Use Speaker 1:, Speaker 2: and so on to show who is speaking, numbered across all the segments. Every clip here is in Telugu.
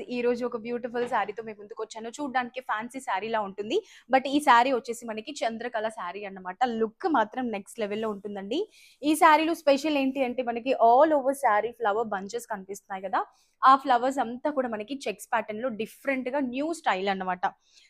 Speaker 1: ఈ రోజు ఒక బ్యూటిఫుల్ శారీతో మీ ముందుకొచ్చాను. చూడ్డానికి ఫ్యాన్సీ శారీలా ఉంటుంది. బట్ ఈ శారీ వచ్చేసి మనకి చంద్రకళ శారీ అన్నమాట. లుక్ మాత్రం నెక్స్ట్ లెవెల్‌లో ఉంటుందండి. ఈ శారీలో స్పెషల్ ఏంటి అంటే మనకి all over sari flower bunches కనిపిస్తున్నాయి కదా! ఆ ఫ్లవర్స్ అంతా కూడా మనకి చెక్స్ ప్యాటర్న్‌లో డిఫరెంట్‌గా న్యూ స్టైల్ అన్నమాట.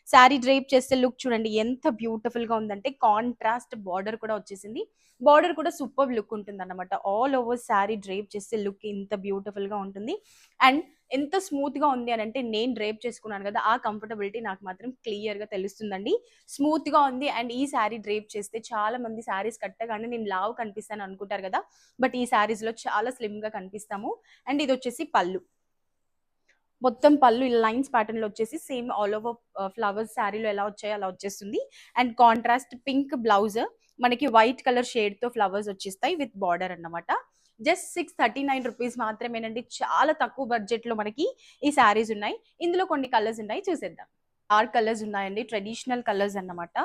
Speaker 1: శారీ డ్రేప్ చేస్తే లుక్ చూడండి ఎంత బ్యూటిఫుల్‌గా ఉందంటే కాంట్రాస్ట్ బార్డర్ కూడా వచ్చేసింది. బార్డర్ కూడా సూపర్బ్ లుక్ ఉంటుందన్నమాట. ఆల్ ఓవర్ శారీ డ్రేప్ చేస్తే లుక్ ఇంత బ్యూటిఫుల్‌గా ఉంటుంది. అండ్ ఎంత స్మూత్‌గా ఉంది అనంటే నేను డ్రేప్ చేసుకున్నాను గదా! ఆ కంఫర్టబిలిటీ నాకు మాత్రం క్లియర్‌గా తెలుస్తుందండి. స్మూత్‌గా ఉంది అండ్ ఈ శారీ డ్రేప్ చేస్తే చాలా మంది శారీస్ కట్టగానే నేను లావు కనిపిస్తాను అనుకుంటారు గదా! బట్ ఈ శారీస్‌లో చాలా స్లిమ్‌గా కనిపిస్తాము. అండ్ ఇదొచ్చేసి పళ్ళు. మొత్తం పళ్ళు ఇలా లైన్స్ ప్యాటర్న్‌లో వచ్చేసి సేమ్ ఆల్ ఓవర్ ఫ్లవర్స్ శారీలో ఎలా వచ్చాయో అలా వచ్చేస్తుంది. అండ్ కాంట్రాస్ట్ పింక్ బ్లౌజ్ మనకి వైట్ కలర్ షేడ్‌తో ఫ్లవర్స్ వచ్చేస్తాయి విత్ బార్డర్ అన్నమాట. జస్ట్ రూ. 639 మాత్రమేనండి. చాలా తక్కువ బడ్జెట్‌లో మనకి ఈ శారీస్ ఉన్నాయి. ఇందులో కొన్ని కలర్స్ ఉన్నాయి చూసేద్దాం. డార్క్ కలర్స్ ఉన్నాయండి. ట్రెడిషనల్ కలర్స్ అన్నమాట.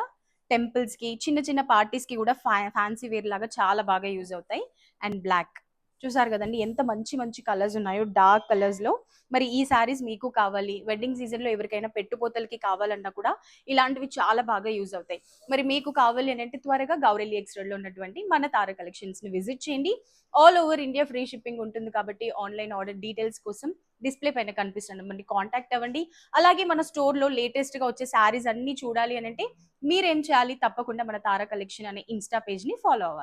Speaker 1: టెంపుల్స్‌కి, చిన్న చిన్న పార్టీస్‌కి గూడా ఫ్యాన్సీ వేర్ లాగా చాలా బాగా యూజ్ అవుతాయి. And block. చూసారు గదండీ! ఎంత మంచి మంచి కలర్స్ ఉన్నాయో డార్క్ కలర్స్‌లో. మరి ఈ శారీస్ మీకు కావాలి, వెడ్డింగ్ సీజన్‌లో ఎవరికైనా పెట్టుపోతలకి కావాలన్నా కూడా ఇలాంటివి చాలా బాగా యూజ్ అవుతాయి. మరి మీకు కావాలి అనంటే త్వరగా గౌరెల్లి ఎక్స్ రోడ్‌లో ఉన్నటువంటి మన తార కలెక్షన్స్‌ని విజిట్ చేయండి. All over India free shipping ఉంటుంది కాబట్టి ఆన్‌లైన్ ఆర్డర్ డీటెయిల్స్ కోసం డిస్‌ప్లే పైన కనిపిస్తున్న నెంబర్‌ని కాంటాక్ట్ అవ్వండి. అలాగే మన స్టోర్‌లో లేటెస్ట్‌గా వచ్చే శారీస్ అన్నీ చూడాలి అనంటే మీరేం చేయాలి? తప్పకుండా మన తారా కలెక్షన్ అనే ఇన్‌స్టా పేజ్‌ని ఫాలో అవ్వాలి.